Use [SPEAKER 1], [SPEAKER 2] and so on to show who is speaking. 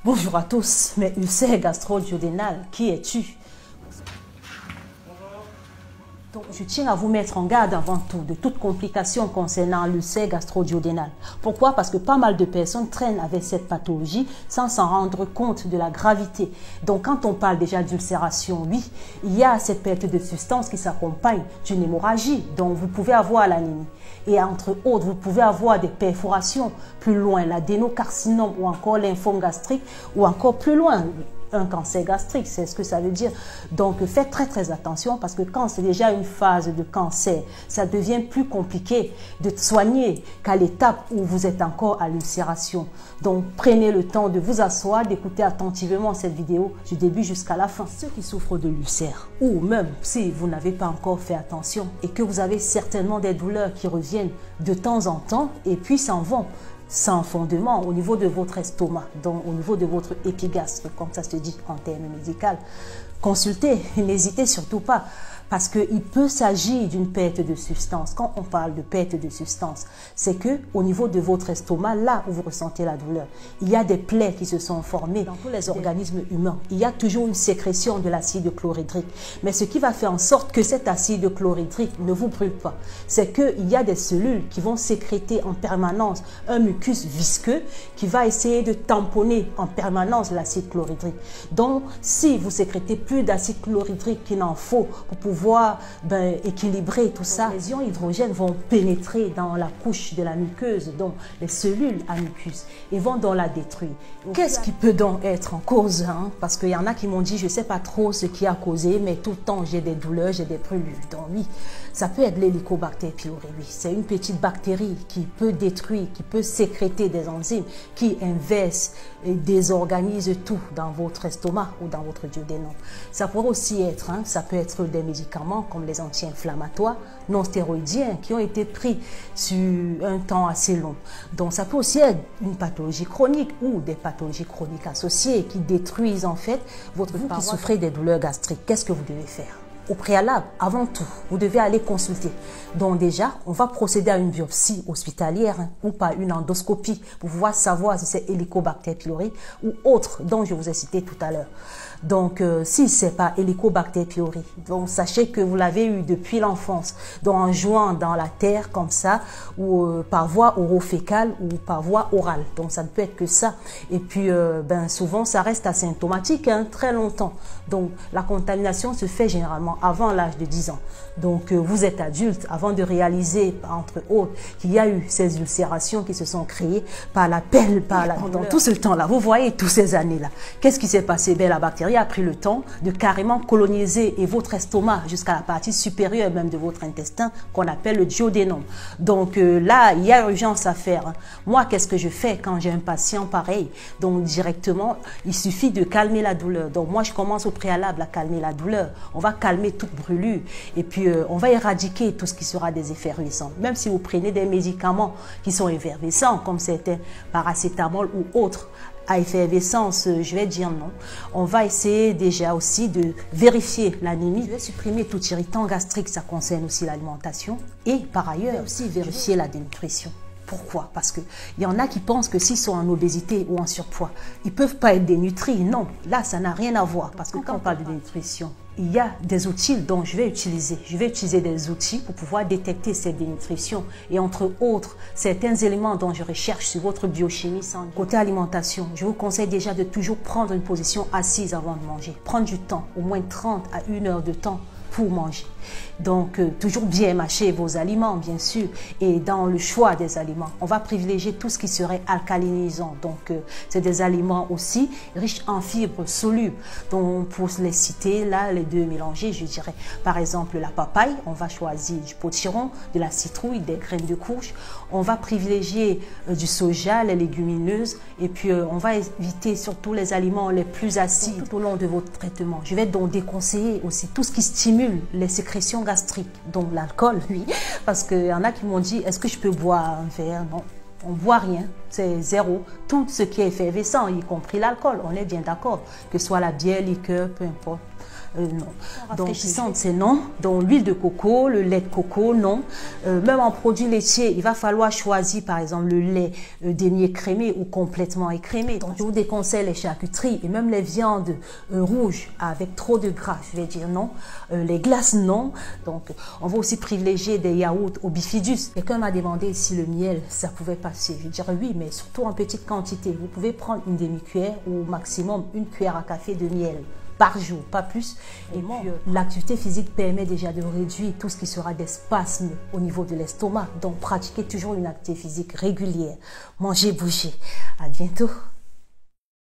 [SPEAKER 1] Bonjour à tous, mais ulcère gastro-duodénal, qui es-tu? Donc, je tiens à vous mettre en garde avant tout de toute complication concernant l'ulcère gastro-duodénal. Pourquoi? Parce que pas mal de personnes traînent avec cette pathologie sans s'en rendre compte de la gravité. Donc, quand on parle déjà d'ulcération, oui, il y a cette perte de substance qui s'accompagne d'une hémorragie. Donc, vous pouvez avoir l'anémie. Et entre autres, vous pouvez avoir des perforations plus loin, l'adénocarcinome ou encore lymphome gastrique ou encore plus loin, un cancer gastrique, c'est ce que ça veut dire. Donc, faites très attention parce que quand c'est déjà une phase de cancer, ça devient plus compliqué de soigner qu'à l'étape où vous êtes encore à l'ulcération. Donc, prenez le temps de vous asseoir, d'écouter attentivement cette vidéo du début jusqu'à la fin. Ceux qui souffrent de l'ulcère ou même si vous n'avez pas encore fait attention et que vous avez certainement des douleurs qui reviennent de temps en temps et puis s'en vont sans fondement au niveau de votre estomac, donc au niveau de votre épigastre, comme ça se dit en termes médicaux. Consultez, n'hésitez surtout pas, parce qu'il peut s'agir d'une perte de substance. Quand on parle de perte de substance, c'est que au niveau de votre estomac, là où vous ressentez la douleur, il y a des plaies qui se sont formées dans tous les organismes humains. Il y a toujours une sécrétion de l'acide chlorhydrique. Mais ce qui va faire en sorte que cet acide chlorhydrique ne vous brûle pas, c'est qu'il y a des cellules qui vont sécréter en permanence un mucus visqueux qui va essayer de tamponner en permanence l'acide chlorhydrique. Donc, si vous sécrétez plus d'acide chlorhydrique qu'il en faut pour pouvoir équilibrer tout ça, les ions hydrogènes vont pénétrer dans la couche de la muqueuse, donc les cellules à mucus, et vont donc la détruire. Qu'est-ce qui peut donc être en cause, hein? Parce qu'il y en a qui m'ont dit, je ne sais pas trop ce qui a causé, mais tout le temps j'ai des douleurs, j'ai des brûlures. Donc oui, ça peut être l'Helicobacter pylori. Oui. C'est une petite bactérie qui peut détruire, qui peut sécréter des enzymes, qui inverse et désorganise tout dans votre estomac ou dans votre duodénum. Ça pourrait aussi être, ça peut être des médicaments comme les anti-inflammatoires non stéroïdiens qui ont été pris sur un temps assez long. Donc ça peut aussi être une pathologie chronique ou des pathologies chroniques associées qui détruisent en fait votre paroi. Vous qui souffrez des douleurs gastriques, qu'est-ce que vous devez faire? Au préalable, avant tout, vous devez aller consulter. Donc déjà, on va procéder à une biopsie hospitalière ou par une endoscopie pour pouvoir savoir si c'est Helicobacter pylori ou autre dont je vous ai cité tout à l'heure. Donc, si ce n'est pas Helicobacter pylori, donc sachez que vous l'avez eu depuis l'enfance, donc en jouant dans la terre comme ça, ou par voie orofécale ou par voie orale. Donc, ça ne peut être que ça. Et puis, souvent, ça reste asymptomatique très longtemps. Donc, la contamination se fait généralement avant l'âge de 10 ans. Donc, vous êtes adulte avant de réaliser, entre autres, qu'il y a eu ces ulcérations qui se sont créées par la pelle, dans tout ce temps-là. Vous voyez tous ces années-là. Qu'est-ce qui s'est passé? La bactérie a pris le temps de carrément coloniser et votre estomac jusqu'à la partie supérieure même de votre intestin qu'on appelle le duodénum. Donc là, il y a urgence à faire. Moi, qu'est-ce que je fais quand j'ai un patient pareil? Donc directement, il suffit de calmer la douleur. Donc moi, je commence au préalable à calmer la douleur. On va calmer toute brûlure et puis on va éradiquer tout ce qui sera des effervescents. Même si vous prenez des médicaments qui sont effervescents comme certains paracétamol ou autres, à effervescence, je vais dire non. On va essayer déjà aussi de vérifier l'anémie. Je vais supprimer tout irritant gastrique, ça concerne aussi l'alimentation. Et par ailleurs, aussi vérifier la dénutrition. Pourquoi? Parce qu'il y en a qui pensent que s'ils sont en obésité ou en surpoids, ils ne peuvent pas être dénutris. Non, là, ça n'a rien à voir. Parce que quand on parle de dénutrition, il y a des outils dont je vais utiliser. Je vais utiliser des outils pour pouvoir détecter cette dénutrition. Et entre autres, certains éléments dont je recherche sur votre biochimie sanguine. Côté alimentation, je vous conseille déjà de toujours prendre une position assise avant de manger. Prendre du temps, au moins 30 à 1 heure de temps pour manger. Donc, toujours bien mâcher vos aliments, bien sûr. Et dans le choix des aliments, on va privilégier tout ce qui serait alcalinisant. Donc, c'est des aliments aussi riches en fibres solubles. Donc, pour les citer, là, les deux mélangés, je dirais, par exemple, la papaye, on va choisir du potiron, de la citrouille, des graines de courge. On va privilégier du soja, les légumineuses. Et puis, on va éviter surtout les aliments les plus acides tout au long de votre traitement. Je vais donc déconseiller aussi tout ce qui stimule les sécrétions gastriques, donc l'alcool, oui, parce qu'il y en a qui m'ont dit, est-ce que je peux boire un verre? Non, on ne boit rien, c'est zéro. Tout ce qui est effervescent, y compris l'alcool, on est bien d'accord, que ce soit la bière, liqueur, peu importe. Non. Rafraîchissante, c'est non. Donc l'huile de coco, le lait de coco, non. Même en produit laitier, il va falloir choisir par exemple le lait demi-écrémé ou complètement écrémé. Donc je vous déconseille les charcuteries et même les viandes rouges avec trop de gras, je vais dire non. Les glaces, non. Donc on va aussi privilégier des yaourts au bifidus. Quelqu'un m'a demandé si le miel, ça pouvait passer. Je dirais oui, mais surtout en petite quantité. Vous pouvez prendre une demi-cuillère ou au maximum une cuillère à café de miel par jour, pas plus. Et puis l'activité physique permet déjà de réduire tout ce qui sera des spasmes au niveau de l'estomac. Donc pratiquez toujours une activité physique régulière. Mangez, bougez. À bientôt.